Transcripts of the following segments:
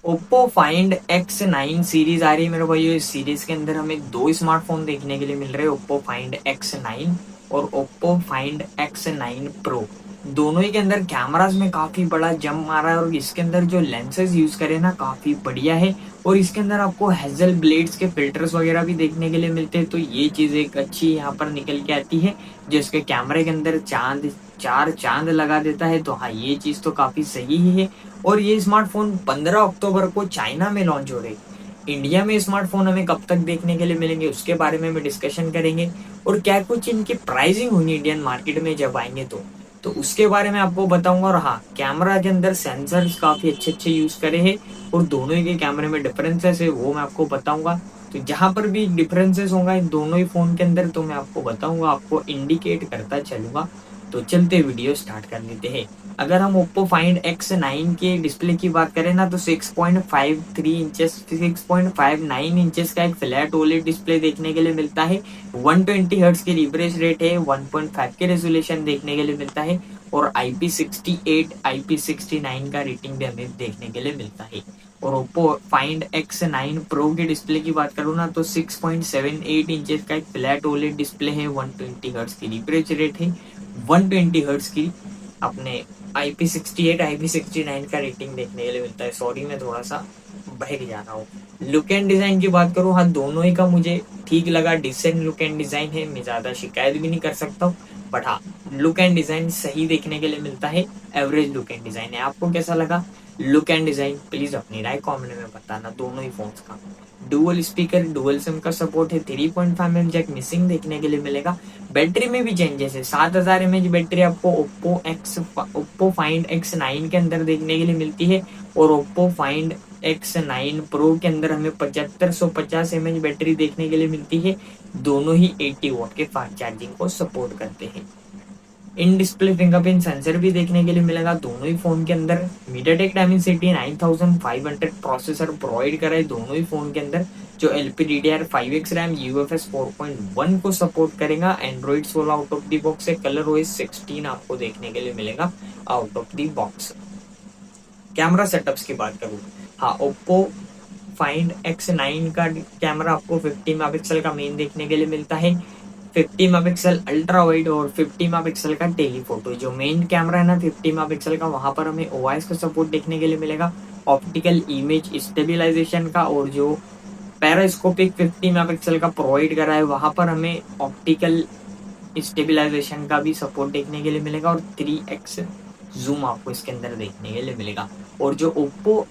Oppo Find X9 series आ रही है मेरे भाई। इस सीरीज के अंदर हमें दो स्मार्टफोन देखने के लिए मिल रहे हैं, Oppo Find X9 और Oppo Find X9 Pro। दोनों ही के अंदर कैमरास में काफी बड़ा जंप मारा है और इसके अंदर जो लेंसेज यूज करे ना काफी बढ़िया है। और इसके अंदर आपको हेजल ब्लेड्स के फिल्टर्स वगैरह भी देखने के लिए मिलते हैं, तो ये चीज एक अच्छी यहाँ पर निकल के आती है। जो इसके कैमरे के अंदर चार चांद लगा देता है, तो हाँ ये चीज तो काफी सही ही है। और ये स्मार्टफोन 15 अक्टूबर को चाइना में लॉन्च हो रहे। इंडिया में स्मार्टफोन हमें कब तक देखने के लिए मिलेंगे उसके बारे में डिस्कशन करेंगे। और क्या कुछ इनकी प्राइसिंग होगी इंडियन मार्केट में जब आएंगे तो उसके बारे में आपको बताऊंगा। और हाँ, कैमरा के अंदर सेंसर्स काफी अच्छे अच्छे यूज करे हैं और दोनों ही के कैमरे में डिफरेंसेस है वो मैं आपको बताऊंगा। तो जहां पर भी डिफरेंसेस होगा इन दोनों ही फोन के अंदर तो मैं आपको बताऊंगा, आपको इंडिकेट करता चलूंगा। तो चलते वीडियो स्टार्ट कर लेते हैं। अगर हम Oppo Find X9 के डिस्प्ले की बात करें ना तो 6.53 इंचेस 6.59 इंचेस का एक फ्लैट ओलेड डिस्प्ले देखने के लिए मिलता है। 120 हर्ट्ज की रिफ्रेश रेट है, 1.5 के रेजोल्यूशन देखने के लिए मिलता है और IP68 IP69 का रेटिंग भी हमें देखने के लिए मिलता है। और Oppo Find X9 Pro की डिस्प्ले की बात करूँ ना तो 6.78 इंचेस का एक फ्लैट ओलेड डिस्प्ले है, 120 हर्ट्ज की रिफ्रेश रेट है, 120 हर्ट्ज की अपने IP68 IP69 का रेटिंग देखने के लिए मिलता है। सॉरी मैं थोड़ा सा बहक जा रहा हूँ। लुक एंड डिजाइन की बात करूँ, हाँ दोनों ही का मुझे ठीक लगा, डिसेंट लुक एंड डिजाइन है, मैं ज्यादा शिकायत भी नहीं कर सकता हूँ। बट हाँ, लुक एंड डिजाइन सही देखने के लिए मिलता है, एवरेज लुक एंड डिजाइन है। आपको कैसा लगा लुक एंड डिजाइन? प्लीज अपनी राय कमेंट में बताना दोनों ही फोन्स का। डुअल स्पीकर डुअल सिम का सपोर्ट है, 3.5mm जैक मिसिंग देखने के लिए मिलेगा। बैटरी में भी चेंजेस है, 7000 mAh बैटरी आपको Oppo Find X9 के अंदर देखने के लिए मिलती है और Oppo Find X9 Pro के अंदर हमें 7550 mAh बैटरी देखने के लिए मिलती है। दोनों ही 80 वॉट के फास्ट चार्जिंग को सपोर्ट करते हैं। इन डिस्प्ले फिंगरप्रिंट सेंसर भी देखने के लिए मिलेगा दोनों ही फोन के अंदर। MediaTek Dimensity 9500 प्रोसेसर प्रोवाइड करा है दोनों ही फोन के अंदर, जो LPDDR5X रैम UFS 4.1 को सपोर्ट करेगा। Android 16 out of the box है, कलर OS 16 आपको देखने के लिए मिलेगा out of the box. Camera setups की बात करूँ, हाँ Oppo Find X9 का कैमरा आपको 50 मेगापिक्सल का मेन देखने के लिए मिलता है, 50 मेगापिक्सल अल्ट्रा वाइड और 50 मेगापिक्सल का टेलीफोटो। जो मेन कैमरा है ना 50 मेगापिक्सल का, वहां पर हमें OIS का सपोर्ट देखने के लिए मिलेगा, ऑप्टिकल इमेज स्टेबिलाईजेशन का। और जो पैरास्कोपिक 50 मेगापिक्सल का प्रोवाइड करा है वहां पर हमें ऑप्टिकल स्टेबिलाईजेशन का भी सपोर्ट देखने के लिए मिलेगा और 3x जूम आपको इसके अंदर देखने के लिए मिलेगा। और जो Oppo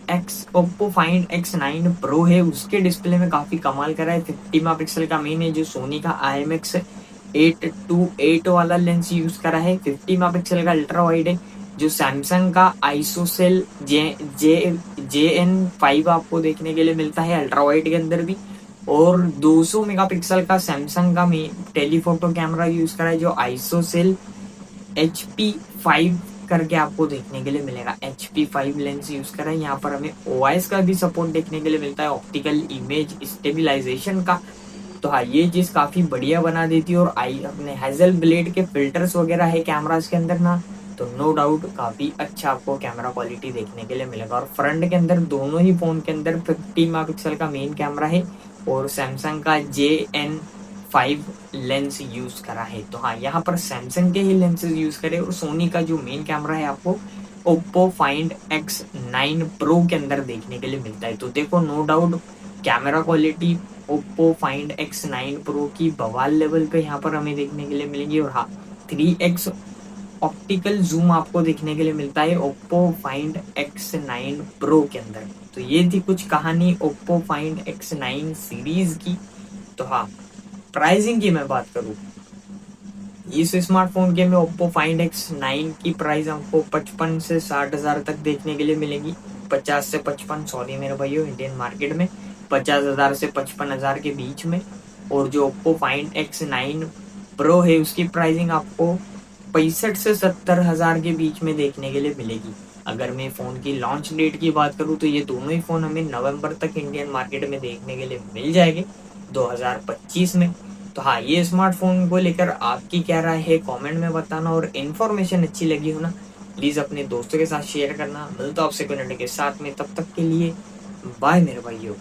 Find X9 Pro है उसके डिस्प्ले में काफी कमाल करा है, 50 मेगापिक्सल का मेन है, जो सोनी का IMX828 वाला लेंस यूज करा है, 50 मेगापिक्सल का अल्ट्रा वाइड है, जो सैमसंग का आइसोसेल JN5 आपको देखने के लिए मिलता है अल्ट्रा वाइड के अंदर भी। और 200 मेगापिक्सल का सैमसंग का टेलीफोटो कैमरा यूज करा है, जो आइसोसेल HP5 करके आपको देखने के लिए मिलेगा, HP5 लेंस यूज करा है। यहाँ पर हमें OIS का भी सपोर्ट देखने के लिए मिलता है, ऑप्टिकल इमेज स्टेबिलाईजेशन का। तो हाँ ये चीज काफी बढ़िया बना देती है। और अपने हेजल ब्लेड के फिल्टर्स वगैरह है कैमरास के अंदर ना, तो नो डाउट काफी अच्छा आपको कैमरा क्वालिटी देखने के लिए मिलेगा। और फ्रंट के अंदर दोनों ही फोन के अंदर 50 मेगापिक्सल का मेन कैमरा है और सैमसंग का JN5 लेंस यूज करा है। तो हाँ यहाँ पर सैमसंग के ही लेंसेज यूज करे। और सोनी का जो मेन कैमरा है आपको Oppo Find X9 Pro के अंदर देखने के लिए मिलता है। तो देखो no doubt camera quality Oppo Find X9 Pro की बवाल लेवल पे यहाँ पर हमें देखने के लिए मिलेगी। और हाँ 3x ऑप्टिकल जूम आपको देखने के लिए मिलता है Oppo Find X9 Pro के अंदर। तो ये थी कुछ कहानी Oppo Find X9 सीरीज की। तो हाँ, प्राइसिंग की मैं बात करूँ, इस स्मार्टफोन के में Oppo Find X9 की प्राइस हमको 55 से 60 हजार तक देखने के लिए मिलेगी। 50 से 55, सॉरी मेरे भाइयों, इंडियन मार्केट में 50,000 से 55,000 के बीच में। और जो Oppo Find X9 Pro है उसकी प्राइसिंग आपको 65 से 70 हजार के बीच में देखने के लिए मिलेगी। अगर मैं फोन की लॉन्च डेट की बात करूँ तो ये दोनों ही फोन हमें नवंबर तक इंडियन मार्केट में देखने के लिए मिल जाएंगे 2025 में। तो हाँ, ये स्मार्टफोन को लेकर आपकी क्या राय है कमेंट में बताना। और इन्फॉर्मेशन अच्छी लगी हो ना प्लीज अपने दोस्तों के साथ शेयर करना। मिलता हूं आपसे कोई नए के साथ में, तब तक के लिए बाय मेरे भाइयों।